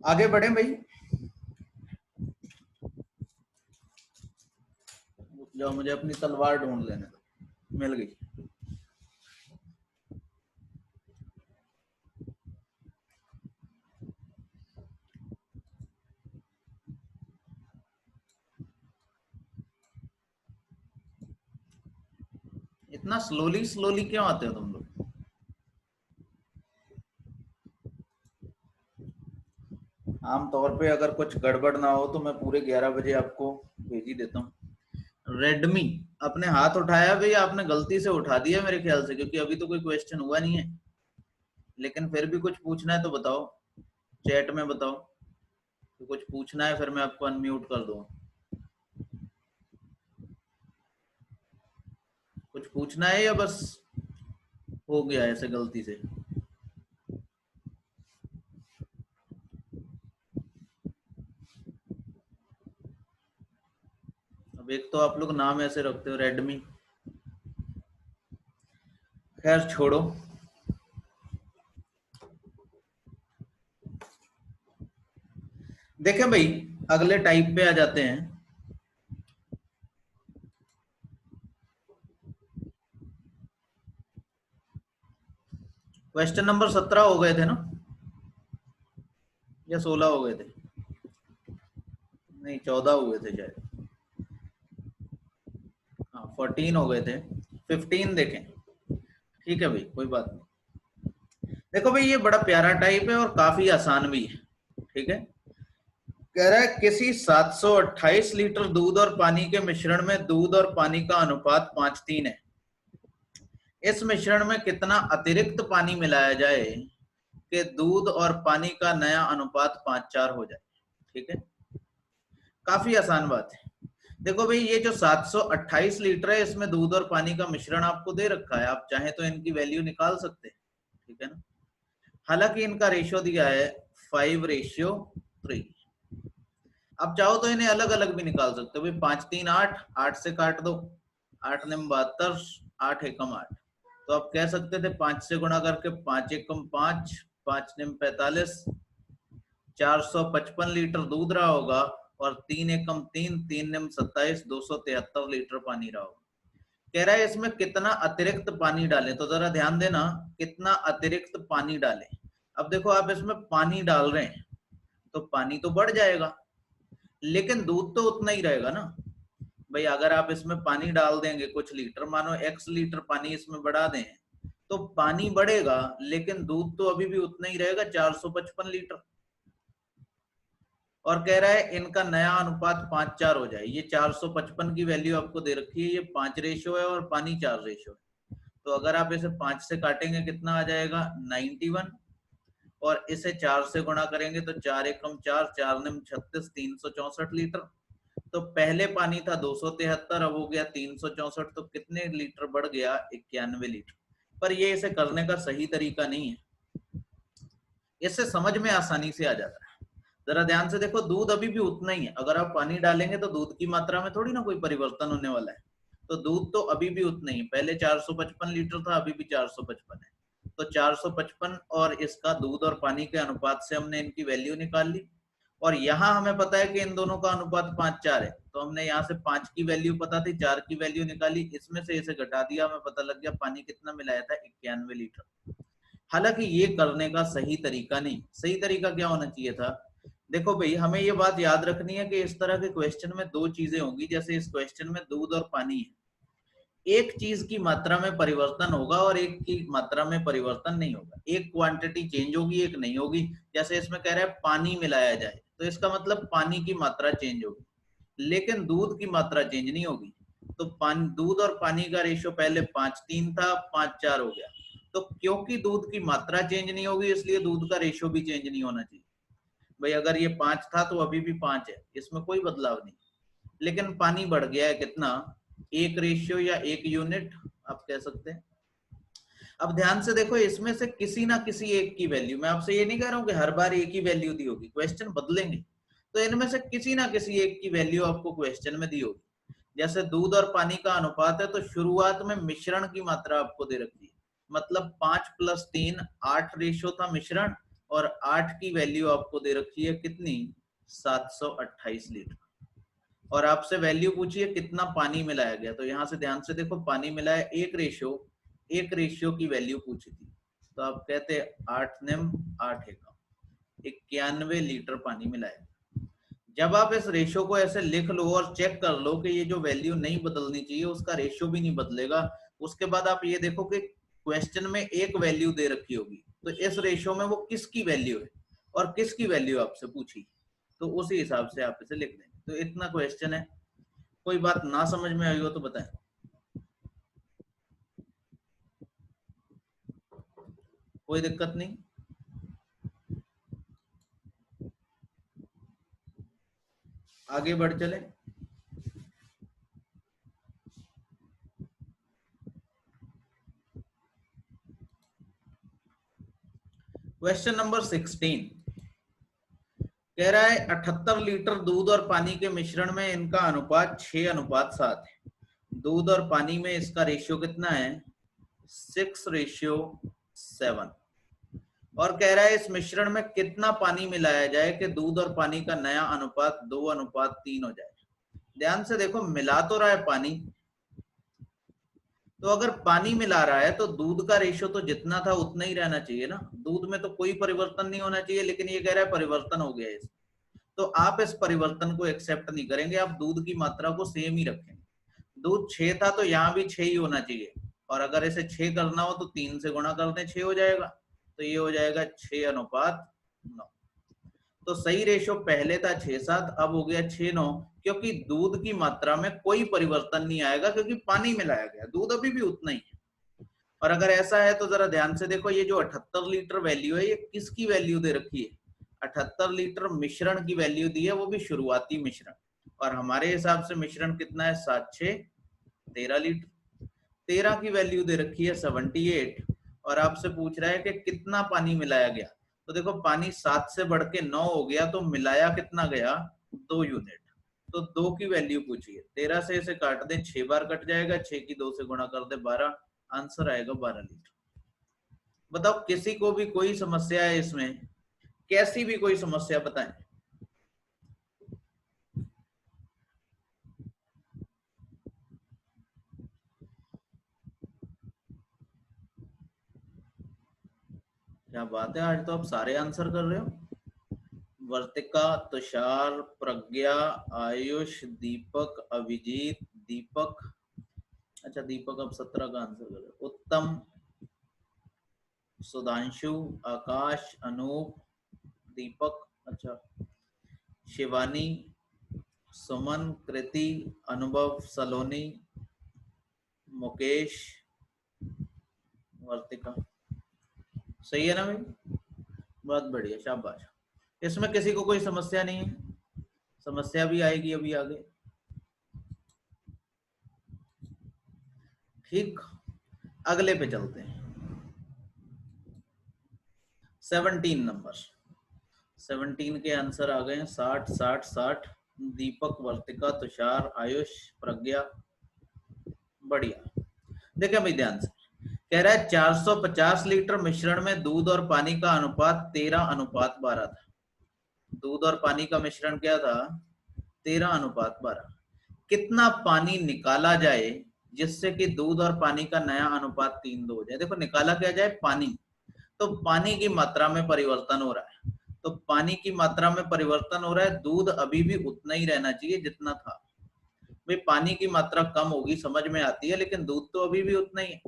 आगे बढ़े भाई। जाओ, मुझे अपनी तलवार ढूंढ लेने दो। मिल गई। इतना स्लोली स्लोली क्यों आते हो तुम लोग? आमतौर पे अगर कुछ गड़बड़ ना हो तो मैं पूरे 11 बजे आपको भेज ही देता हूँ। रेडमी, अपने हाथ उठाया भाई, आपने गलती से उठा दिया मेरे ख्याल से, क्योंकि अभी तो कोई क्वेश्चन हुआ नहीं है। लेकिन फिर भी कुछ पूछना है तो बताओ, चैट में बताओ। तो कुछ पूछना है फिर मैं आपको अनम्यूट कर दूंगा। कुछ पूछना है या बस हो गया ऐसे गलती से? अब एक तो आप लोग नाम ऐसे रखते हो रेडमी, खैर छोड़ो। देखें भाई, अगले टाइप पे आ जाते हैं। क्वेश्चन नंबर 17 हो गए थे ना, या 16 हो गए थे? नहीं, 14 हुए थे शायद। हाँ, 14 हो गए थे। 15 देखें। ठीक है भाई, कोई बात नहीं। देखो भाई, ये बड़ा प्यारा टाइप है और काफी आसान भी है। ठीक है। कह रहा है किसी 728 लीटर दूध और पानी के मिश्रण में दूध और पानी का अनुपात 5:3 है। इस मिश्रण में कितना अतिरिक्त पानी मिलाया जाए कि दूध और पानी का नया अनुपात 5:4 हो जाए? ठीक है, काफी आसान बात है। देखो भाई, ये जो 728 लीटर है, इसमें दूध और पानी का मिश्रण आपको दे रखा है, आप चाहे तो इनकी वैल्यू निकाल सकते हैं। ठीक है ना। हालांकि इनका रेशियो दिया है 5:3। आप चाहो तो इन्हें अलग अलग भी निकाल सकते हो भाई। 5×3 = 8, 8 से काट दो, 8 × 9 = 72, 8 × 8। तो आप कह सकते थे 5 से गुणा करके 5 × 1 = 5, 5 × 9 = 45, 455 लीटर दूध रहा होगा, और 3 × 1 = 3, 3 × 9 = 27, 273 लीटर पानी रहा होगा। कह रहा है इसमें कितना अतिरिक्त पानी डालें, तो जरा ध्यान देना, कितना अतिरिक्त पानी डालें। अब देखो, आप इसमें पानी डाल रहे हैं तो पानी तो बढ़ जाएगा, लेकिन दूध तो उतना ही रहेगा ना भाई। अगर आप इसमें पानी डाल देंगे कुछ लीटर, मानो x लीटर पानी इसमें बढ़ा दें, तो पानी बढ़ेगा लेकिन दूध तो अभी भी उतना ही रहेगा, 455 लीटर। और कह रहा है इनका नया अनुपात 5:4 हो जाए। ये 455 की वैल्यू आपको दे रखी है, ये 5 रेशियो है और पानी 4 रेशियो है। तो अगर आप इसे 5 से काटेंगे कितना आ जाएगा? 91। और इसे 4 से गुणा करेंगे तो 4 × 1 = 4, 4 × 9 = 36, 364 लीटर। तो पहले पानी था 273, अब हो गया 364, तो कितने लीटर बढ़ गया? 91 लीटर। पर ये इसे करने का सही तरीका नहीं है, इससे समझ में आसानी से आ जाता है। जरा ध्यान से देखो, दूध अभी भी उतना ही है। अगर आप पानी डालेंगे तो दूध की मात्रा में थोड़ी ना कोई परिवर्तन होने वाला है। तो दूध तो अभी भी उतना ही, पहले 455 लीटर था, अभी भी 455 है। तो 455 और इसका दूध और पानी के अनुपात से हमने इनकी वैल्यू निकाल ली। और यहाँ हमें पता है कि इन दोनों का अनुपात 5:4 है, तो हमने यहाँ से 5 की वैल्यू पता थी, 4 की वैल्यू निकाली, इसमें से इसे घटा दिया, हमें पता लग गया पानी कितना मिलाया था? 91 लीटर। हालांकि ये करने का सही तरीका नहीं। सही तरीका क्या होना चाहिए था? देखो भाई, हमें ये बात याद रखनी है कि इस तरह के क्वेश्चन में दो चीजें होंगी। जैसे इस क्वेश्चन में दूध और पानी है, एक चीज की मात्रा में परिवर्तन होगा और एक की मात्रा में परिवर्तन नहीं होगा। एक क्वांटिटी चेंज होगी, एक नहीं होगी। जैसे इसमें कह रहा है पानी मिलाया जाए, तो इसका मतलब पानी की मात्रा चेंज होगी, लेकिन दूध की मात्रा चेंज नहीं होगी। तो दूध और पानी का रेशियो पहले 5:3 था, 5:4 हो गया। तो क्योंकि दूध की मात्रा चेंज नहीं होगी, इसलिए दूध का रेशियो भी चेंज नहीं होना चाहिए भाई। अगर ये 5 था तो अभी भी 5 है, इसमें कोई बदलाव नहीं। लेकिन पानी बढ़ गया है कितना? 1 रेशियो या 1 यूनिट आप कह सकते हैं। अब ध्यान से देखो, इसमें से किसी ना किसी एक की वैल्यू, मैं आपसे ये नहीं कह रहा हूं कि हर बार एक ही वैल्यू दी होगी, क्वेश्चन बदलेंगे। तो इनमें से किसी ना किसी एक की वैल्यू आपको क्वेश्चन में दी होगी। जैसे दूध और पानी का अनुपात है, तो शुरुआत में मिश्रण की मात्रा आपको दे रखी है, मतलब 5 + 3 8 रेशियो था मिश्रण, और 8 की वैल्यू आपको दे रखी है कितनी, 728 लीटर। और आपसे वैल्यू पूछी है कितना पानी मिलाया गया, तो यहाँ से ध्यान से देखो पानी मिलाया एक रेशियो की वैल्यू पूछी थी, तो आप कहते 8 नेम 8 एकम, 91 लीटर पानी मिलाया। जब आप इस रेशियो को ऐसे लिख लो और चेक कर लो कि ये जो वैल्यू नहीं बदलनी चाहिए उसका रेशियो भी नहीं बदलेगा, उसके बाद आप ये देखो कि क्वेश्चन में एक वैल्यू दे रखी होगी, तो इस रेशियो में वो किसकी वैल्यू है और किसकी वैल्यू आपसे पूछी, तो उसी हिसाब से आप इसे लिख देंगे। तो इतना क्वेश्चन है। कोई बात ना समझ में आई हो तो बताएं। कोई दिक्कत नहीं। आगे बढ़ चले। क्वेश्चन नंबर 16 कह रहा है 78 लीटर दूध और पानी के मिश्रण में इनका अनुपात 6:7 है। दूध और पानी में इसका रेशियो कितना है, 6:7। और कह रहा है इस मिश्रण में कितना पानी मिलाया जाए कि दूध और पानी का नया अनुपात 2:3 हो जाए। ध्यान से देखो, मिला तो रहा है पानी, तो अगर पानी मिला रहा है तो दूध का रेशियो तो जितना था उतना ही रहना चाहिए ना, दूध में तो कोई परिवर्तन नहीं होना चाहिए, लेकिन ये कह रहा है परिवर्तन हो गया है। तो आप इस परिवर्तन को एक्सेप्ट नहीं करेंगे, आप दूध की मात्रा को सेम ही रखेंगे। दूध 6 था तो यहाँ भी 6 ही होना चाहिए, और अगर इसे 6 करना हो तो 3 से गुणा कर दें, 6 हो जाएगा, तो ये हो जाएगा 6:9। तो सही रेशियो पहले था 6:7, अब हो गया 6:9, क्योंकि दूध की मात्रा में कोई परिवर्तन नहीं आएगा क्योंकि पानी मिलाया गया, दूध अभी भी उतना ही है। और अगर ऐसा है तो जरा ध्यान से देखो, ये जो 78 लीटर वैल्यू है ये किसकी वैल्यू दे रखी है, 78 लीटर मिश्रण की वैल्यू दी है, वो भी शुरुआती मिश्रण, और हमारे हिसाब से मिश्रण कितना है, 7×6 = 13 लीटर। 13 की वैल्यू दे रखी है 78, और आपसे पूछ रहा है कि कितना पानी मिलाया गया, तो देखो पानी 7 से बढ़ के 9 हो गया, तो मिलाया कितना गया, 2 यूनिट। तो 2 की वैल्यू पूछी है, 13 से इसे काट दें, 6 बार कट जाएगा, 6 की 2 से गुणा कर दे 12, आंसर आएगा 12 लीटर। बताओ किसी को भी कोई समस्या है इसमें, कैसी भी कोई समस्या बताएं। क्या बात है, आज तो आप सारे आंसर कर रहे हो। वर्तिका, तुषार, प्रज्ञा, आयुष, दीपक, अभिजीत, दीपक, अच्छा दीपक अब 17 का आंसर कर रहे हो, उत्तम, सुधांशु, आकाश, अनूप, दीपक, अच्छा, शिवानी, सुमन, कृति, अनुभव, सलोनी, मुकेश, वर्तिका। सही है ना भाई, बहुत बढ़िया, शाबाश। इसमें किसी को कोई समस्या नहीं है, समस्या भी आएगी अभी आगे। ठीक, अगले पे चलते हैं। 17 नंबर, 17 के आंसर आ गए हैं, 60 60 60। दीपक, वर्तिका, तुषार, आयुष, प्रज्ञा, बढ़िया। देखिए भाई ध्यान से, कह रहा है 450 लीटर मिश्रण में दूध और पानी का अनुपात 13:12 था। दूध और पानी का मिश्रण क्या था, 13:12। कितना पानी निकाला जाए जिससे कि दूध और पानी का नया अनुपात 3:2 हो जाए। देखो निकाला क्या जाए, पानी, तो पानी की मात्रा में परिवर्तन हो रहा है, तो पानी की मात्रा में परिवर्तन हो रहा है, दूध अभी भी उतना ही रहना चाहिए जितना था। भाई पानी की मात्रा कम होगी समझ में आती है, लेकिन दूध तो अभी भी उतना ही है।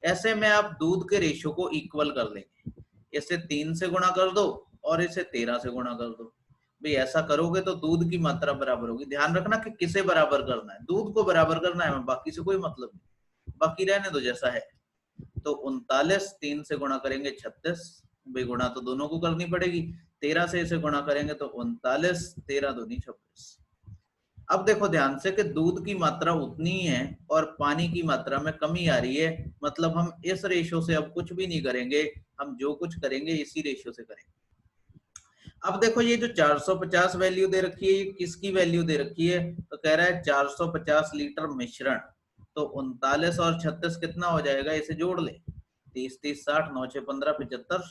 ऐसे में आप दूध के रेशियो को इक्वल कर लेंगे, इसे 3 से गुणा कर दो और इसे 13 से गुणा कर दो। भाई ऐसा करोगे तो दूध की मात्रा बराबर होगी। ध्यान रखना कि किसे बराबर करना है, दूध को बराबर करना है, बाकी से कोई मतलब नहीं, बाकी रहने दो जैसा है। तो 39, 3 से गुणा करेंगे 36, भाई गुणा तो दोनों को करनी पड़ेगी, 13 से इसे गुणा करेंगे तो 39, 13 दूनी 26। अब देखो ध्यान से कि दूध की मात्रा उतनी है और पानी की मात्रा में कमी आ रही है, मतलब हम इस रेशियो से अब कुछ भी नहीं करेंगे, हम जो कुछ करेंगे इसी रेशियो से करेंगे। अब देखो ये जो 450 वैल्यू दे रखी है, ये किसकी वैल्यू दे रखी है, तो कह रहा है 450 लीटर मिश्रण, तो 39 और 36 कितना हो जाएगा, इसे जोड़ ले, 30 30 60, 9 6 15, 75,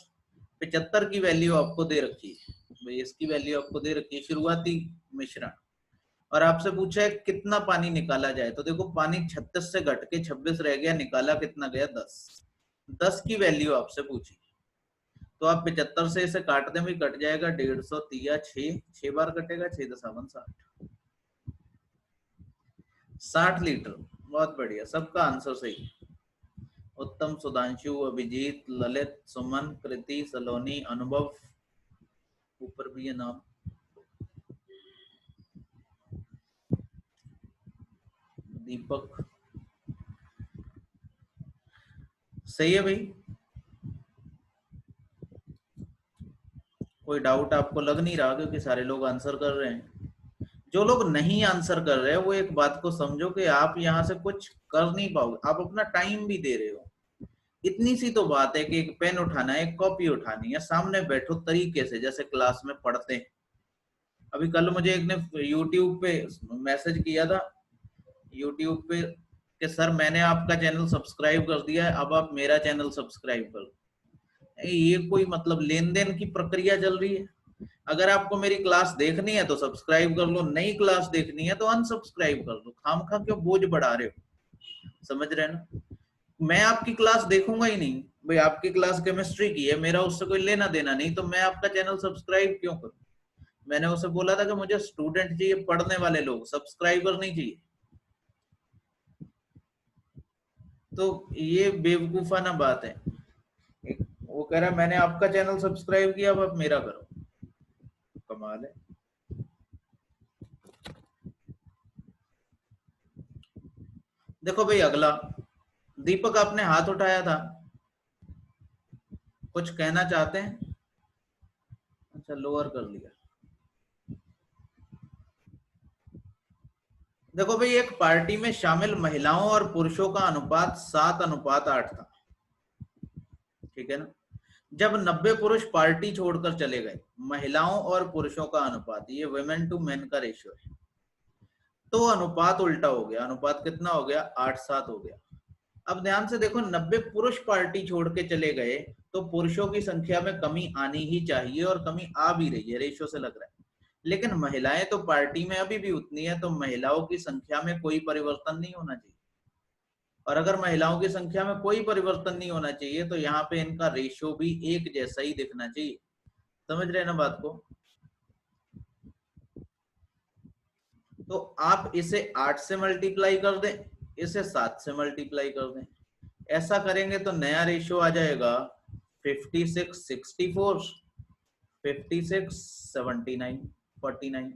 75 की वैल्यू आपको दे रखी है भाई, इसकी वैल्यू आपको दे रखी है शुरुआती मिश्रण, और आपसे पूछा है कितना पानी निकाला जाए। तो देखो पानी 36 से घट के 26 रह गया, निकाला कितना गया 10 की वैल्यू आपसे पूछी। तो आप 75 से इसे काट दें भाई, कट जाएगा 150 तिया 6 बार कटेगा, 6 दशावन 60 लीटर। बहुत बढ़िया, सबका आंसर सही। उत्तम, सुधांशु, अभिजीत, ललित, सुमन, कृति, सलोनी, अनुभव, ऊपर भी ये नाम, दीपक, सही है भाई। कोई डाउट आपको लग नहीं रहा क्योंकि सारे लोग आंसर कर रहे हैं। जो लोग नहीं आंसर कर रहे हैं वो एक बात को समझो कि आप यहाँ से कुछ कर नहीं पाओगे, आप अपना टाइम भी दे रहे हो। इतनी सी तो बात है कि एक पेन उठाना है, एक कॉपी उठानी है, सामने बैठो तरीके से जैसे क्लास में पढ़ते हैं। अभी कल मुझे एक ने यूट्यूब पे मैसेज किया था, यूट्यूब पे, कि सर मैंने आपका चैनल सब्सक्राइब कर दिया है, अब आप मेरा चैनल सब्सक्राइब कर दो। ये कोई मतलब लेन देन की प्रक्रिया चल रही है? अगर आपको मेरी क्लास देखनी है तो सब्सक्राइब कर लो, नई क्लास देखनी है तो अनसब्सक्राइब कर दो। खामखा क्यों बोझ बढ़ा रहे हो? समझ रहे हैं ना? मैं आपकी क्लास देखूंगा ही नहीं भाई, आपकी क्लास केमिस्ट्री की है, मेरा उससे कोई लेना देना नहीं, तो मैं आपका चैनल सब्सक्राइब क्यों करूं? मैंने उसे बोला था कि मुझे स्टूडेंट चाहिए, पढ़ने वाले लोग, सब्सक्राइबर नहीं चाहिए। तो ये बेवकूफाना बात है। वो कह रहा है मैंने आपका चैनल सब्सक्राइब किया, अब आप मेरा करो। कमाल है। देखो भाई अगला, दीपक आपने हाथ उठाया था, कुछ कहना चाहते हैं? अच्छा, लोअर कर लिया। देखो भाई, एक पार्टी में शामिल महिलाओं और पुरुषों का अनुपात 7:8 था, ठीक है ना? जब 90 पुरुष पार्टी छोड़कर चले गए, महिलाओं और पुरुषों का अनुपात, ये वुमेन टू मेन का रेशियो है, तो अनुपात उल्टा हो गया। अनुपात कितना हो गया? 8:7 हो गया। अब ध्यान से देखो, 90 पुरुष पार्टी छोड़ के चले गए तो पुरुषों की संख्या में कमी आनी ही चाहिए, और कमी आ भी रही है, रेशियो से लग रहा है। लेकिन महिलाएं तो पार्टी में अभी भी उतनी है, तो महिलाओं की संख्या में कोई परिवर्तन नहीं होना चाहिए। और अगर महिलाओं की संख्या में कोई परिवर्तन नहीं होना चाहिए तो यहाँ पे इनका रेशियो भी एक जैसा ही दिखना चाहिए। समझ रहे हैं ना बात को? तो आप इसे 8 से मल्टीप्लाई कर दें, इसे 7 से मल्टीप्लाई कर दें, ऐसा करेंगे तो नया रेशियो आ जाएगा 56:64, 56:79, 49।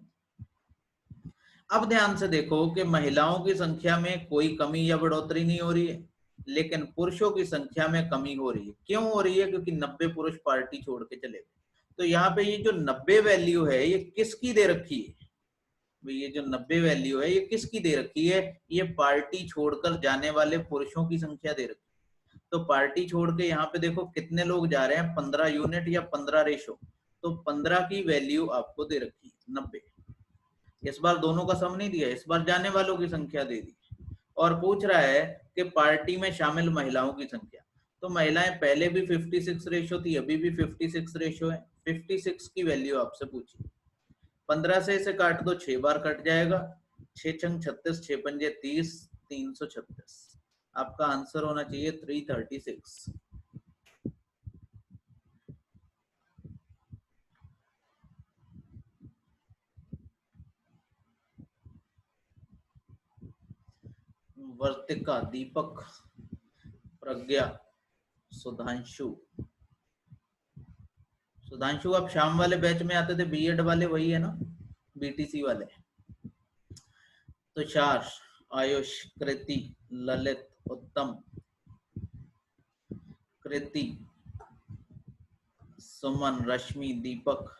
अब ध्यान से देखो कि महिलाओं की संख्या में कोई कमी या बढ़ोतरी नहीं हो रही है, लेकिन पुरुषों की संख्या में कमी हो रही है। क्यों हो रही है? क्योंकि 90 पुरुष पार्टी छोड़ के चले गए। तो यहाँ पे ये जो 90 वैल्यू है ये किसकी दे रखी है? ये जो 90 वैल्यू है ये किसकी दे रखी है? ये पार्टी छोड़कर जाने वाले पुरुषों की संख्या दे रखी है। तो पार्टी छोड़ के यहाँ पे देखो कितने लोग जा रहे हैं, 15 यूनिट या 15 रेशो, तो 15 की वैल्यू आपको दे रखी है 90। इस बार दोनों का सम नहीं दिया, इस बार जाने वालों की संख्या दे दी, और पूछ रहा है कि पार्टी में शामिल महिलाओं की संख्या। तो महिलाएं पहले भी 56 रेशो थी, अभी भी 56 रेशो है। 56 की वैल्यू आपसे पूछी, 15 से इसे काट दो, 6 बार कट जाएगा, 6 छंग 36, 6 पंजे 30, 336। आपका आंसर होना चाहिए 336। वर्तिका, दीपक, प्रज्ञा, सुधांशु। सुधांशु आप शाम वाले बैच में आते थे, बीएड वाले वही है ना, बीटीसी वाले? तुषार, आयुष, कृति, ललित, उत्तम, कृति, सुमन, रश्मि, दीपक,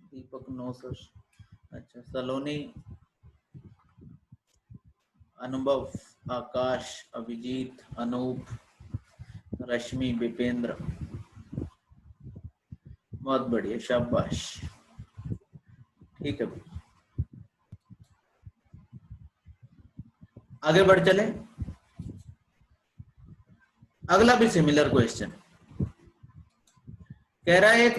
दीपक नो सर। अच्छा, सलोनी, अनुभव, आकाश, अभिजीत, अनूप, रश्मि, विपेंद्र। बहुत बढ़िया, शाबाश, ठीक है। आगे बढ़ चले, अगला भी सिमिलर क्वेश्चन। कह रहा है एक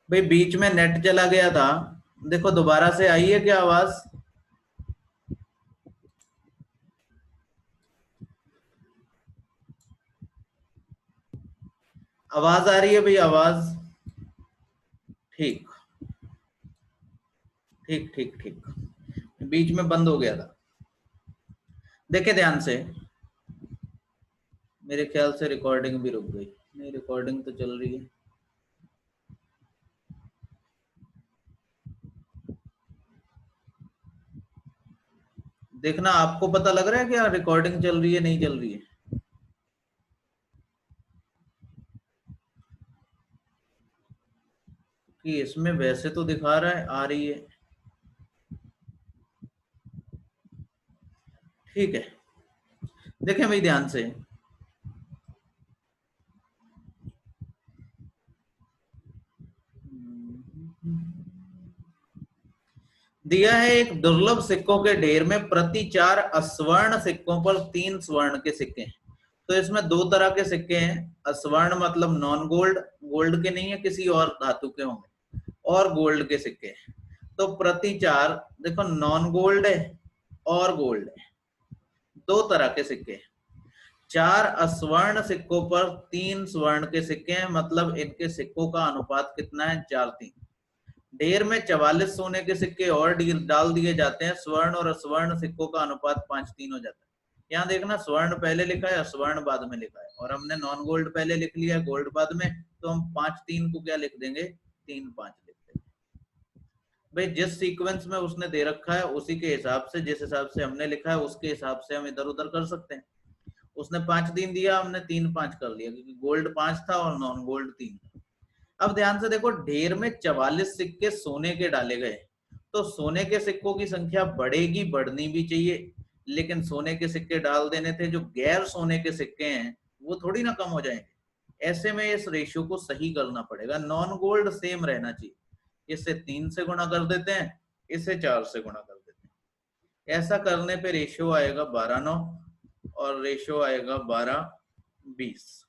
भाई बीच में नेट चला गया था, देखो दोबारा से आई है क्या आवाज? आवाज आ रही है भाई, आवाज? ठीक ठीक ठीक ठीक, बीच में बंद हो गया था। देखे ध्यान से, मेरे ख्याल से रिकॉर्डिंग भी रुक गई। नहीं, रिकॉर्डिंग तो चल रही है। देखना, आपको पता लग रहा है क्या रिकॉर्डिंग चल रही है नहीं चल रही है? कि इसमें वैसे तो दिखा रहा है आ रही है। ठीक है, देखें भाई ध्यान से, दिया है एक दुर्लभ सिक्कों के ढेर में प्रति 4 अस्वर्ण सिक्कों पर 3 स्वर्ण के सिक्के हैं। तो इसमें दो तरह के सिक्के हैं। अस्वर्ण मतलब नॉन गोल्ड, गोल्ड के नहीं है, किसी और धातु के होंगे, और गोल्ड के सिक्के हैं। तो प्रति 4, देखो नॉन गोल्ड है और गोल्ड है, दो तरह के सिक्के हैं। 4 अस्वर्ण सिक्कों पर 3 स्वर्ण के सिक्के हैं, मतलब इनके सिक्कों का अनुपात कितना है? 4:3। ढेर में 44 सोने के सिक्के और डाल दिए जाते हैं, स्वर्ण और अस्वर्ण सिक्कों का अनुपात 5:3 हो जाता है। यहाँ देखना, स्वर्ण पहले लिखा है, अस्वर्ण बाद में लिखा है, और हमने नॉन गोल्ड पहले लिख लिया है, गोल्ड बाद में। तो हम 5:3 को क्या लिख देंगे? 3:5 लिख देंगे। भाई जिस सीक्वेंस में उसने दे रखा है उसी के हिसाब से, जिस हिसाब से हमने लिखा है उसके हिसाब से हम इधर उधर कर सकते हैं। उसने 5:3 दिया, हमने 3:5 कर लिया, क्योंकि गोल्ड 5 था और नॉन गोल्ड 3 था। अब ध्यान से देखो, ढेर में 44 सिक्के सोने के डाले गए, तो सोने के सिक्कों की संख्या बढ़ेगी, बढ़नी भी चाहिए, लेकिन सोने के सिक्के डाल देने थे, जो गैर सोने के सिक्के हैं वो थोड़ी ना कम हो जाएंगे। ऐसे में इस रेशियो को सही करना पड़ेगा, नॉन गोल्ड सेम रहना चाहिए। इससे 3 से गुणा कर देते हैं, इसे 4 से गुणा कर देते हैं। ऐसा करने पे रेशियो आएगा 12:9 और रेशियो आएगा 12:20।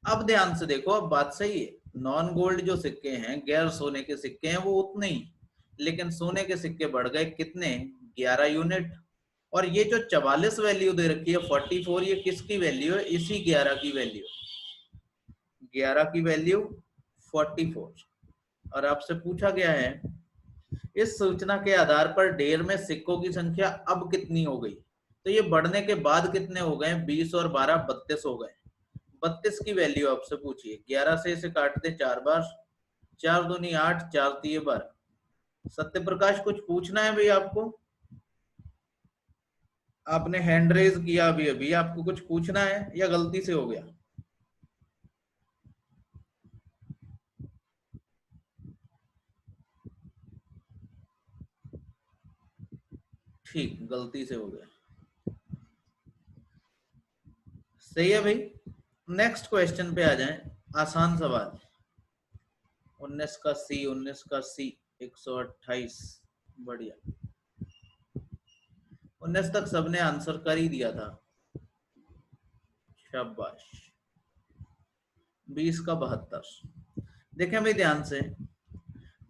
अब ध्यान से देखो, अब बात सही है, नॉन गोल्ड जो सिक्के हैं, गैर सोने के सिक्के हैं, वो उतने ही, लेकिन सोने के सिक्के बढ़ गए कितने? 11 यूनिट। और ये जो 44 वैल्यू दे रखी है 44, ये किसकी वैल्यू है? इसी 11 की वैल्यू, 11 की वैल्यू 44। और आपसे पूछा गया है, इस सूचना के आधार पर ढेर में सिक्कों की संख्या अब कितनी हो गई? तो ये बढ़ने के बाद कितने हो गए? 20 और 12 32 हो गए। 32 की वैल्यू आपसे पूछिए, 11 से इसे काटते 4 बार, 4 दूनी 8, 4 3 12। सत्य प्रकाश, कुछ पूछना है भाई आपको? आपने हैंड रेज किया अभी अभी, आपको कुछ पूछना है या गलती से हो गया? ठीक, गलती से हो गया। सही है भाई। नेक्स्ट क्वेश्चन पे आ जाएं, आसान सवाल। 19 का सी, 19 का सी 128। बढ़िया, 19 तक सबने आंसर कर ही दिया था, शाबाश। 20 का 72। देखें भाई ध्यान से,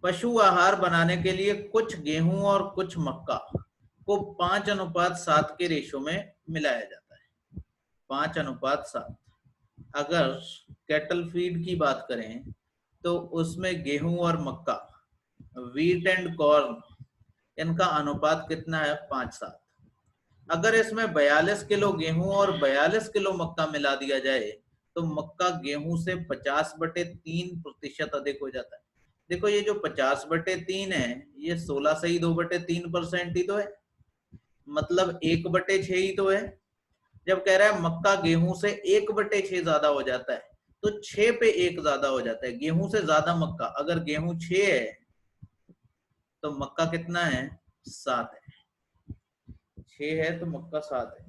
पशु आहार बनाने के लिए कुछ गेहूं और कुछ मक्का को 5:7 के रेशो में मिलाया जाता है। 5:7। अगर कैटल फीड की बात करें तो उसमें गेहूं और मक्का, वीट एंड कॉर्न, इनका अनुपात कितना है? 5:7। अगर इसमें 42 किलो गेहूं और 42 किलो मक्का मिला दिया जाए तो मक्का गेहूं से 50/3% अधिक हो जाता है। देखो, ये जो 50/3 है, ये 16 से ही 2/3% ही तो है। मतलब 1/6 ही तो है। जब कह रहा है मक्का गेहूं से 1/6 ज्यादा हो जाता है, तो 6 पे 1 ज्यादा हो जाता है, गेहूं से ज्यादा मक्का। अगर गेहूं 6 है तो मक्का कितना है, 7 है। 6 है तो मक्का 7 है।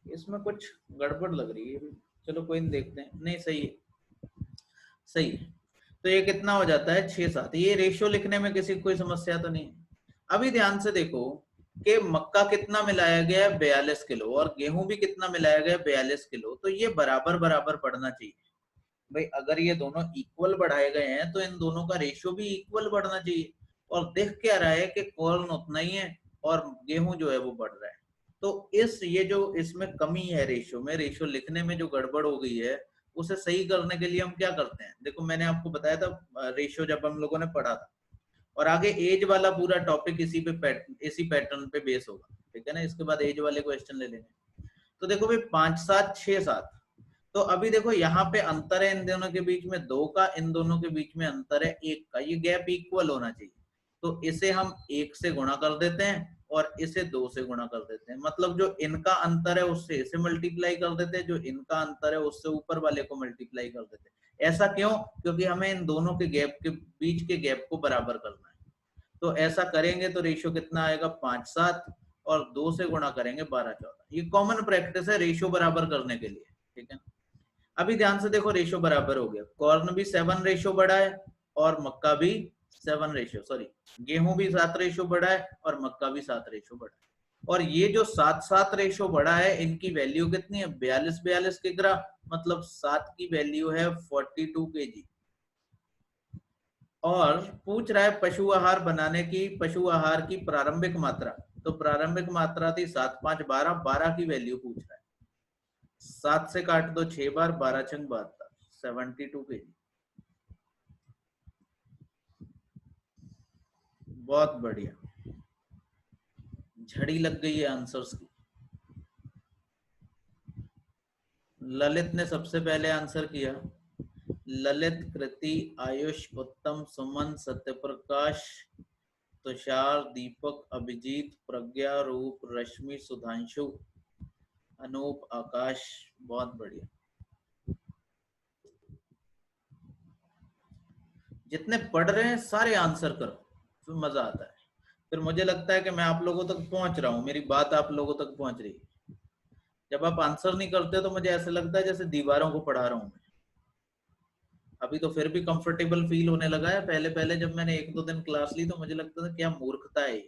इसमें कुछ गड़बड़ लग रही है, चलो कोई नहीं, देखते हैं। नहीं, सही है, सही है। तो ये कितना हो जाता है, 6-7। ये रेशियो लिखने में किसी को कोई समस्या तो नहीं है। अभी ध्यान से देखो कि मक्का कितना मिलाया गया है, 42 किलो, और गेहूं भी कितना मिलाया गया है, 42 किलो। तो ये बराबर बराबर पड़ना चाहिए भाई। अगर ये दोनों इक्वल बढ़ाए गए हैं तो इन दोनों का रेशियो भी इक्वल बढ़ना चाहिए। और दिख क्या रहा है कि कॉर्न उतना ही है और गेहूं जो है वो बढ़ रहा है। तो ये जो इसमें कमी है रेशियो में, रेशियो लिखने में जो गड़बड़ हो गई है, उसे सही करने के लिए हम क्या करते हैं, देखो मैंने आपको बताया था रेशियो जब हम लोगों ने पढ़ा था, और आगे एज वाला पूरा टॉपिक इसी पैटर्न पे बेस होगा, ठीक है ना। इसके बाद एज वाले क्वेश्चन ले लेंगे। तो देखो भाई 5-7-6-7, तो अभी देखो यहाँ पे अंतर है इन दोनों के बीच में 2 का, इन दोनों के बीच में अंतर है 1 का। ये गैप इक्वल होना चाहिए। तो इसे हम 1 से गुणा कर देते हैं और इसे 2 से गुणा कर देते हैं। मतलब जो इनका अंतर है उससे इसे मल्टीप्लाई कर देते हैं, जो इनका अंतर है उससे ऊपर वाले को मल्टीप्लाई कर देते हैं। ऐसा क्यों? क्योंकि हमें इन दोनों के गैप के बीच के गैप को बराबर करना है। तो ऐसा करेंगे तो रेशियो कितना आएगा, 5-7, और 2 से गुणा करेंगे 12-14। ये कॉमन प्रैक्टिस है रेशियो बराबर करने के लिए, ठीक है। अभी ध्यान से देखो, रेशियो बराबर हो गया। कॉर्न भी 7 रेशियो बढ़ा है और मक्का भी 7 रेशियो, सॉरी, गेहूं भी 7 रेशियो बढ़ा है और मक्का भी 7 रेशियो बढ़ा है। और ये जो 7-7 रेशियो बढ़ा है, इनकी वैल्यू कितनी है, 42-42 के ग्राम, मतलब 7 की वैल्यू है 42 kg। और पूछ रहा है पशु आहार बनाने की, पशु आहार की प्रारंभिक मात्रा। तो प्रारंभिक मात्रा थी 7-5-12, 12 की वैल्यू पूछ रहा है। 7 से काट दो 6 बार, 12×6 = 72 kg। बहुत बढ़िया, झड़ी लग गई है आंसर्स की। ललित ने सबसे पहले आंसर किया। ललित, कृति, आयुष, उत्तम, सुमन, सत्यप्रकाश, तुषार, दीपक, अभिजीत, प्रज्ञा, रूप, रश्मि, सुधांशु, अनूप, आकाश। बहुत बढ़िया। जितने पढ़ रहे हैं सारे आंसर करो, फिर मजा आता है। फिर मुझे लगता है कि मैं आप लोगों तक पहुंच रहा हूँ, मेरी बात आप लोगों तक पहुंच रही है। जब आप आंसर नहीं करते तो मुझे ऐसा लगता है जैसे दीवारों को पढ़ा रहा हूँ मैं। अभी तो फिर भी कंफर्टेबल फील होने लगा है। पहले पहले जब मैंने 1-2 दिन क्लास ली तो मुझे लगता था क्या मूर्खता है,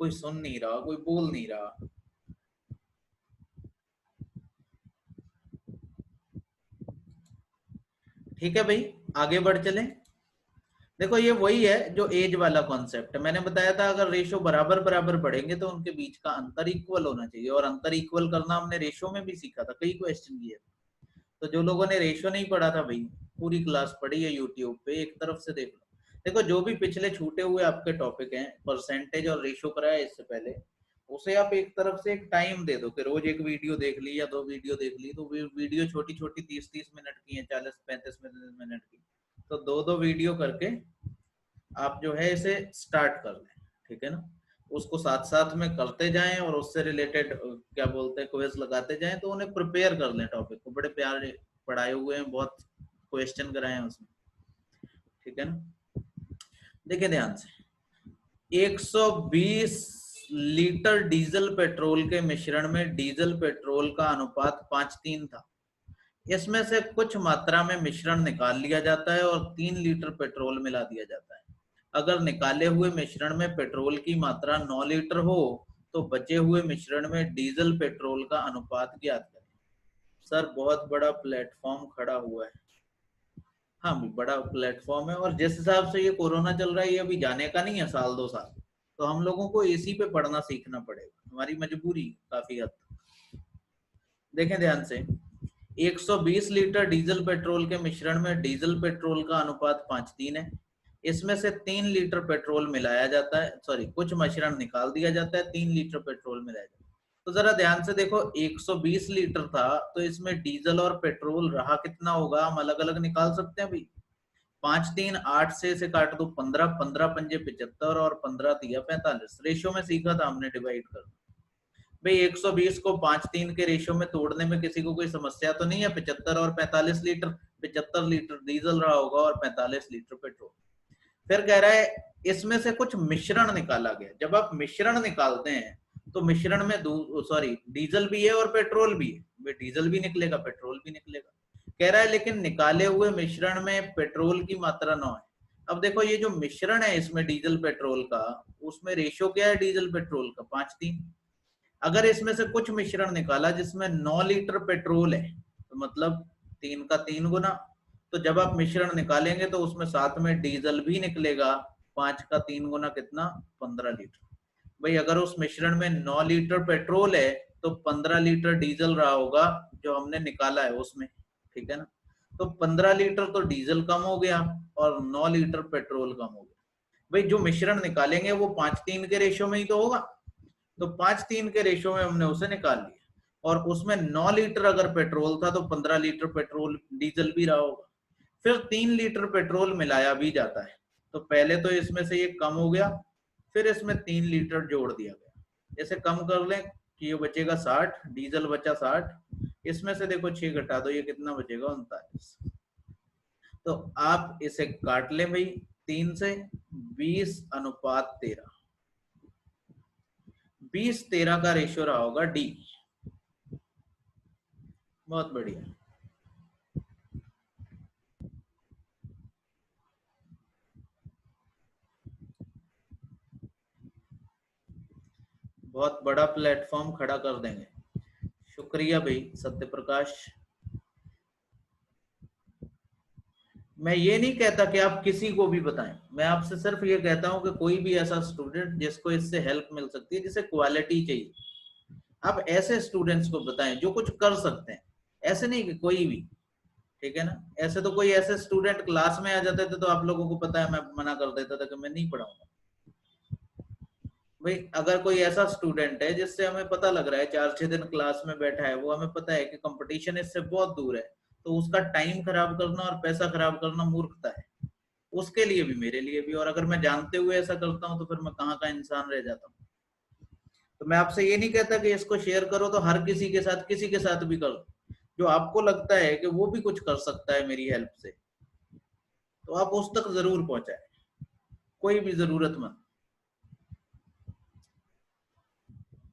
कोई सुन नहीं रहा, कोई बोल नहीं रहा। ठीक है भाई, आगे बढ़ चले। देखो ये वही है जो एज वाला कॉन्सेप्ट है। मैंने बताया था अगर रेशो बराबर बराबर बढ़ेंगे तो उनके बीच का अंतर इक्वल होना चाहिए, और अंतर इक्वल करना हमने रेशो में भी सीखा था, कई क्वेश्चन किए। तो जो लोगों ने रेशो नहीं पढ़ा था भाई, पूरी क्लास पढ़ी है यूट्यूब पे, एक तरफ से देख लो। देखो जो भी पिछले छूटे हुए आपके टॉपिक हैं, परसेंटेज और रेशो कराया इससे पहले, उसे आप एक तरफ से एक टाइम दे दो कि रोज एक वीडियो देख ली या 2 वीडियो देख ली। तो वीडियो छोटी छोटी 30-30 मिनट की है, 40-35 मिनट की, तो 2-2 वीडियो करके आप जो है इसे स्टार्ट कर लें, ठीक है ना। उसको साथ साथ में करते जाएं और उससे रिलेटेड क्या बोलते हैं क्विज लगाते जाएं, तो उन्हें प्रिपेयर कर लें। टॉपिक को बड़े प्यारे पढ़ाए हुए हैं, बहुत क्वेश्चन कराए हैं उसमें, ठीक है ना। देखिए ध्यान से, 120 लीटर डीजल पेट्रोल के मिश्रण में डीजल पेट्रोल का अनुपात 5:3 था। इसमें से कुछ मात्रा में मिश्रण निकाल लिया जाता है और 3 लीटर पेट्रोल मिला दिया जाता है। अगर निकाले हुए मिश्रण में पेट्रोल की मात्रा 9 लीटर हो तो बचे हुए मिश्रण में डीजल पेट्रोल का अनुपात ज्ञात करें। सर बहुत बड़ा प्लेटफॉर्म खड़ा हुआ है। हाँ भी बड़ा प्लेटफॉर्म है, और जिस हिसाब से ये कोरोना चल रहा है, ये अभी जाने का नहीं है 1-2 साल। तो हम लोगों को एसी पे पढ़ना सीखना पड़ेगा, हमारी मजबूरी काफी हद तक। देखें ध्यान से, 120 लीटर डीजल पेट्रोल के मिश्रण में डीजल पेट्रोल का अनुपात 5:3 है। इसमें से 3 लीटर पेट्रोल मिलाया जाता है, सॉरी कुछ मिश्रण निकाल दिया जाता है, 3 लीटर पेट्रोल मिलाया जाता है। तो जरा ध्यान से देखो, 120 लीटर था तो इसमें डीजल और पेट्रोल रहा कितना होगा, हम अलग अलग निकाल सकते हैं भाई। 5-3 8 से काट दो 15, 15 पंजे 75 और 15 दिया 45। रेशियो में सीखा था हमने डिवाइड करना। भाई 120 को 5:3 के रेशियो में तोड़ने में किसी को कोई समस्या तो नहीं है। 75 और 45 लीटर, 75 लीटर डीजल रहा होगा और 45 लीटर पेट्रोल। फिर कह रहा है इसमें से कुछ मिश्रण निकाला गया। जब आप मिश्रण निकालते हैं तो मिश्रण में डीजल भी है और पेट्रोल भी है, डीजल भी निकलेगा पेट्रोल भी निकलेगा। कह रहा है लेकिन निकाले हुए मिश्रण में पेट्रोल की मात्रा 9 है। अब देखो ये जो मिश्रण है इसमें डीजल पेट्रोल का, उसमें रेशियो क्या है डीजल पेट्रोल का? 5:3। अगर इसमें से कुछ मिश्रण निकाला जिसमें 9 लीटर पेट्रोल है तो मतलब 3 का 3 गुना, तो जब आप मिश्रण निकालेंगे तो उसमें साथ में डीजल भी निकलेगा। 5 का 3 गुना कितना? 15 लीटर। भाई अगर उस मिश्रण में 9 लीटर पेट्रोल है तो 15 लीटर डीजल रहा होगा जो हमने निकाला है उसमें, ठीक है ना। तो 15 लीटर तो डीजल कम हो गया और 9 लीटर पेट्रोल कम हो गया। भाई जो मिश्रण निकालेंगे वो 5:3 के रेशियो में ही तो होगा, तो 5:3 के रेशियो में हमने उसे निकाल लिया। और उसमें 9 लीटर अगर पेट्रोल था तो 15 लीटर पेट्रोल डीजल भी रहा होगा। फिर 3 लीटर पेट्रोल मिलाया भी जाता है, तो पहले तो इसमें से ये कम हो गया, फिर इसमें 3 लीटर जोड़ दिया गया। जैसे कम कर लें कि ये बचेगा 60, डीजल बचा 60, इसमें से देखो 6 घटा दो, ये कितना बचेगा? 39। तो आप इसे काट लें भाई 3 से, 20:13। 20:13 का रेशियो रहा होगा डी। बहुत बढ़िया। बहुत बड़ा प्लेटफॉर्म खड़ा कर देंगे। शुक्रिया भाई सत्य प्रकाश। मैं ये नहीं कहता कि आप किसी को भी बताएं, मैं आपसे सिर्फ ये कहता हूं कि कोई भी ऐसा स्टूडेंट जिसको इससे हेल्प मिल सकती है, जिसे क्वालिटी चाहिए, आप ऐसे स्टूडेंट्स को बताएं जो कुछ कर सकते हैं। ऐसे नहीं कि कोई भी, ठीक है ना। ऐसे तो कोई ऐसे स्टूडेंट क्लास में आ जाते थे तो आप लोगों को पता है मैं मना कर देता था कि मैं नहीं पढ़ाऊंगा। भाई अगर कोई ऐसा स्टूडेंट है जिससे हमें पता लग रहा है 4-6 दिन क्लास में बैठा है, वो हमें पता है कि कंपटीशन इससे बहुत दूर है, तो उसका टाइम खराब करना और पैसा खराब करना मूर्खता है, उसके लिए भी मेरे लिए भी। और अगर मैं जानते हुए ऐसा करता हूँ तो फिर मैं कहाँ का इंसान रह जाता हूँ। तो मैं आपसे ये नहीं कहता कि इसको शेयर करो तो हर किसी के साथ भी करो। जो आपको लगता है कि वो भी कुछ कर सकता है मेरी हेल्प से, तो आप उस तक जरूर पहुंचाए, कोई भी जरूरतमंद।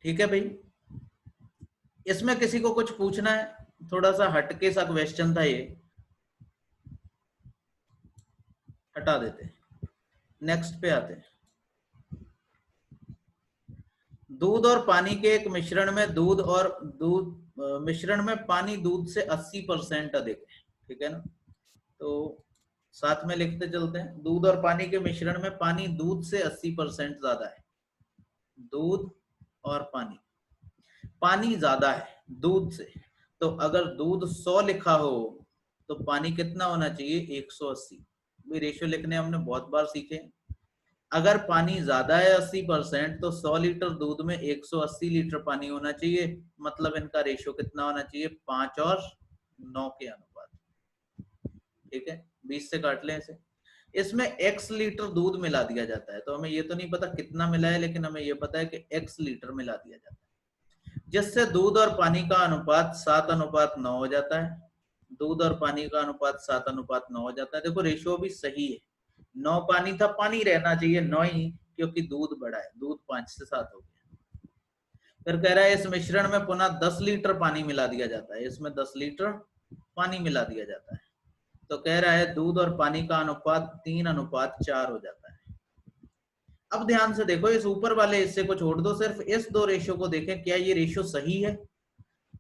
ठीक है भाई। इसमें किसी को कुछ पूछना है? थोड़ा सा हटके सा क्वेश्चन था ये, हटा देते, नेक्स्ट पे आते। दूध और पानी के एक मिश्रण में मिश्रण में पानी दूध से 80% अधिक है, ठीक है ना। तो साथ में लिखते चलते हैं, दूध और पानी के मिश्रण में पानी दूध से 80% ज्यादा है। दूध और पानी ज्यादा है दूध से, तो अगर दूध 100 लिखा हो तो पानी कितना होना चाहिए? 180। रेशियो लिखने हमने बहुत बार सीखे। अगर पानी ज्यादा है 80% तो 100 लीटर दूध में 180 लीटर पानी होना चाहिए। मतलब इनका रेशियो कितना होना चाहिए? 5 और 9 के अनुपात, ठीक है। 20 से काट लें इसे। इसमें x लीटर दूध मिला दिया जाता है, तो हमें ये तो नहीं पता कितना मिला है, लेकिन हमें ये पता है कि x लीटर मिला दिया जाता है, जिससे दूध और पानी का अनुपात 7:9 हो जाता है। दूध और पानी का अनुपात 7:9 हो जाता है। देखो रेशियो भी सही है, 9 पानी था, पानी रहना चाहिए 9 ही, क्योंकि दूध बड़ा है, दूध 5 से 7 हो गया। फिर कह रहा है इस मिश्रण में पुनः 10 लीटर पानी मिला दिया जाता है। इसमें 10 लीटर पानी मिला दिया जाता है, तो कह रहा है दूध और पानी का अनुपात 3:4 हो जाता है। अब ध्यान से देखो, इस ऊपर वाले हिस्से को छोड़ दो, सिर्फ इस दो रेशियो को देखें, क्या ये रेशियो सही है?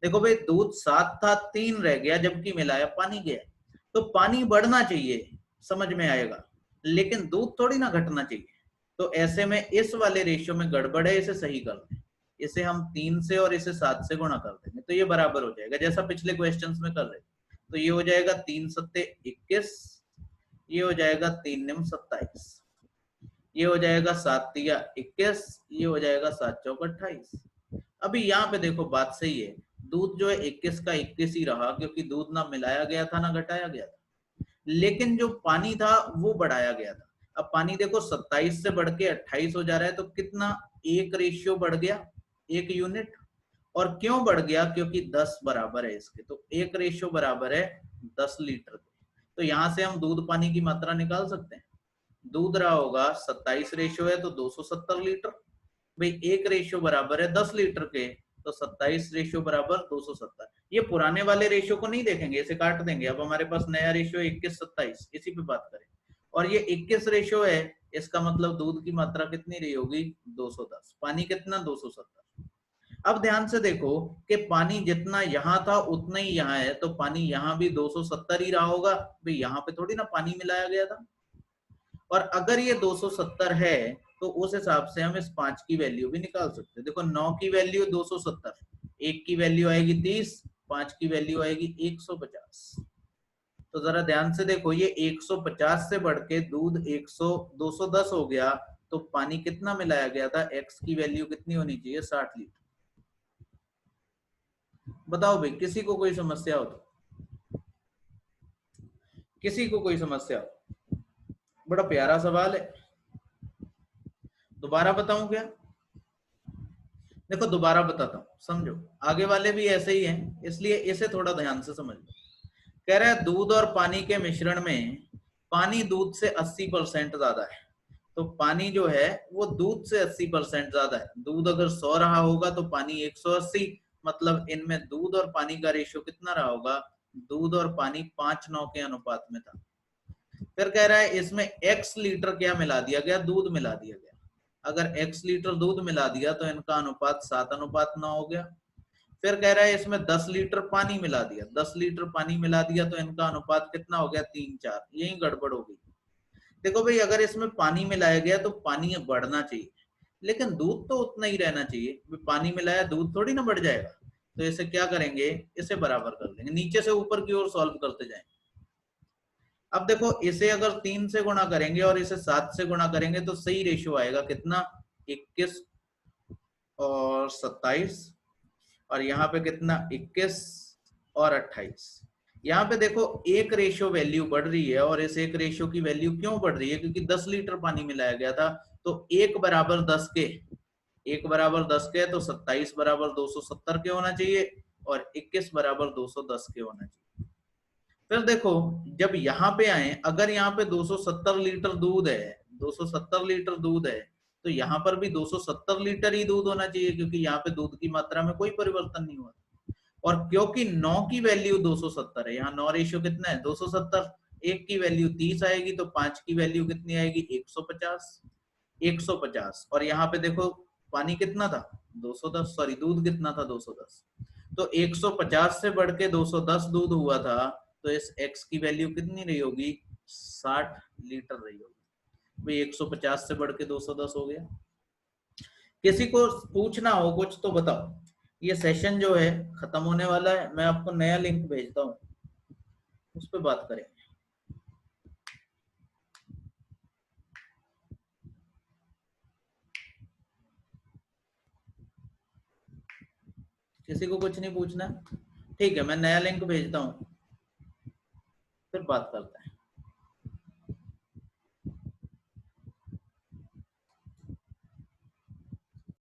देखो भाई दूध 7 था, 3 रह गया, जबकि मिलाया पानी गया, तो पानी बढ़ना चाहिए, समझ में आएगा, लेकिन दूध थोड़ी ना घटना चाहिए। तो ऐसे में इस वाले रेशियो में गड़बड़ है, इसे सही कर दें। इसे हम 3 से और इसे 7 से गुणा कर देंगे तो ये बराबर हो जाएगा, जैसा पिछले क्वेश्चंस में कर रहे थे। तो ये हो जाएगा 3 सत्ते 21, ये हो जाएगा 3 निम 27, ये हो जाएगा 7 तिया 21, ये हो जाएगा 7 चौक 28। अभी यहाँ पे देखो बात सही है, दूध जो है 21 का 21 ही रहा, क्योंकि दूध ना मिलाया गया था ना घटाया गया था, लेकिन जो पानी था वो बढ़ाया गया था। अब पानी देखो 27 से बढ़ के 28 हो जा रहा है, तो कितना? 1 रेशियो बढ़ गया, 1 यूनिट। और क्यों बढ़ गया, क्योंकि 10 बराबर है इसके, तो 1 रेशो बराबर है 10 लीटर। तो यहां से हम दूध पानी की मात्रा निकाल सकते हैं। दूध रहा होगा 27 रेशो है तो 270 लीटर। भाई 1 रेशो बराबर है 10 लीटर के, तो 27 रेशो बराबर 270। ये पुराने वाले रेशो को नहीं देखेंगे, इसे काट देंगे। अब हमारे पास नया रेशो 21-27, इसी पे बात करें। और ये 21 रेशो है, इसका मतलब दूध की मात्रा कितनी रही होगी, 210। पानी कितना, 270। अब ध्यान से देखो कि पानी जितना यहाँ था उतना ही यहाँ है, तो पानी यहाँ भी 270 ही रहा होगा। भाई यहाँ पे थोड़ी ना पानी मिलाया गया था। और अगर ये 270 है तो उस हिसाब से हम इस 5 की वैल्यू भी निकाल सकते हैं। देखो 9 की वैल्यू 270, 1 की वैल्यू आएगी 30, 5 की वैल्यू आएगी 150। तो जरा ध्यान से देखो, ये 150 से बढ़ के दूध 210 हो गया, तो पानी कितना मिलाया गया था, x की वैल्यू कितनी होनी चाहिए, 60 लीटर। बताओ भाई, किसी को कोई समस्या हो तो, किसी को कोई समस्या हो? बड़ा प्यारा सवाल है। दोबारा बताऊं क्या? देखो दोबारा बताता हूँ, समझो। आगे वाले भी ऐसे ही हैं, इसलिए इसे थोड़ा ध्यान से समझ लो। कह रहा है दूध और पानी के मिश्रण में पानी दूध से 80% ज्यादा है। तो पानी जो है वो दूध से 80% ज्यादा है। दूध अगर 100 रहा होगा तो पानी 180, मतलब इनमें दूध और पानी का रेशियो कितना रहा होगा, दूध और पानी 5:9 के अनुपात में था। फिर कह रहा है इसमें x लीटर क्या मिला दिया गया, दूध मिला दिया गया। अगर x लीटर दूध मिला दिया तो इनका अनुपात 7:9 हो गया। फिर कह रहा है इसमें 10 लीटर पानी मिला दिया, 10 लीटर पानी मिला दिया तो इनका अनुपात कितना हो गया, 3:4। यही गड़बड़ हो गई। देखो भाई, अगर इसमें पानी मिलाया गया तो पानी बढ़ना चाहिए, लेकिन दूध तो उतना ही रहना चाहिए। पानी मिलाया, दूध थोड़ी ना बढ़ जाएगा। तो इसे क्या करेंगे, इसे बराबर कर देंगे, नीचे से ऊपर की ओर सॉल्व करते जाएंगे। अब देखो, इसे अगर 3 से गुणा करेंगे और इसे 7 से गुणा करेंगे तो सही रेशियो आएगा कितना, 21 और 27। और यहाँ पे कितना, 21 और 28। यहाँ पे देखो एक रेशियो वैल्यू बढ़ रही है, और इस एक रेशियो की वैल्यू क्यों बढ़ रही है, क्योंकि 10 लीटर पानी मिलाया गया था। तो 1 बराबर 10 के, 1 बराबर 10 के, तो 27 बराबर 270 के होना चाहिए, और 21 बराबर 210 के होना चाहिए। फिर देखो, जब यहाँ पे आए, अगर यहाँ पे 270 लीटर दूध है, 270 लीटर दूध है, तो यहाँ पर भी 270 लीटर ही दूध होना चाहिए, क्योंकि यहाँ पे दूध की मात्रा में कोई परिवर्तन नहीं हुआ। और क्योंकि 9 की वैल्यू 270 है, यहाँ 9 रेशियो कितना है, 270। 1 की वैल्यू 30 आएगी, तो 5 की वैल्यू कितनी आएगी, 150। 150। और यहाँ पे देखो पानी कितना था, 210, सॉरी दूध कितना था, 210। तो 150 से बढ़ के 210 दूध हुआ था, तो इस x की वैल्यू कितनी रही होगी, 60 लीटर रही होगी। भाई 150 से बढ़ के 210 हो गया। किसी को पूछना हो कुछ तो बताओ। ये सेशन जो है खत्म होने वाला है, मैं आपको नया लिंक भेजता हूँ, उस पर बात करें। किसी को कुछ नहीं पूछना, ठीक है, मैं नया लिंक भेजता हूँ, फिर बात करते हैं।